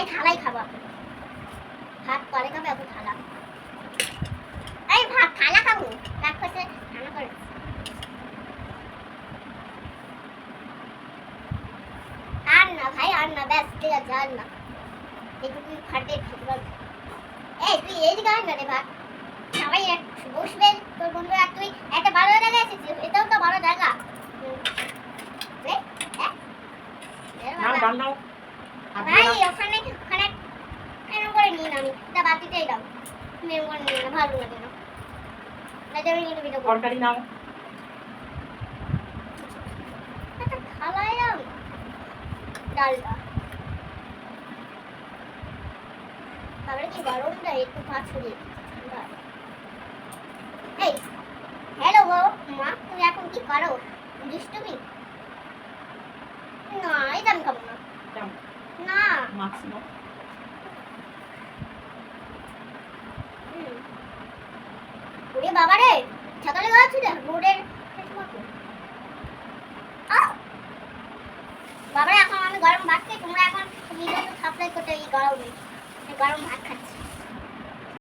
থালাই খাবো ভাত পরে খাবে এখন থালা এই ভাত থালা খাবো রাগ করছে রান্না করে আর না ভাই আর না ব্যাস ঠিক আছে আর না এইটুকু খাটে এই তুই এইদিকে আয় না রে ভাত সবাই বসবে তোর বন্ধুরা তুই একটা ভালো জায়গায় এসেছিস এটাও তো ভালো জায়গা ভাই ওখানে ওখানে এরকম করে নিন আমি তা বাতিতেই দাও তুমি এরকম করে নিন ভালো লাগে না লাইটারে নিয়ে ভিডিও তরকারি নাও এটা খালাই দাও ডালটা তাহলে কি গরম দেয় একটু ভাত ছড়িয়ে এই হ্যালো মা তুমি এখন কি করো দুষ্টুমি না এটা আমি খাবো না না মাছ নাও ওরে বাবা রে ছাতালে গাছ ছিল রোডের বাবা এখন আমি গরম ভাত খাই তোমরা এখন ভিডিও সাপ্লাই করতে এই গরমে গরম ভাত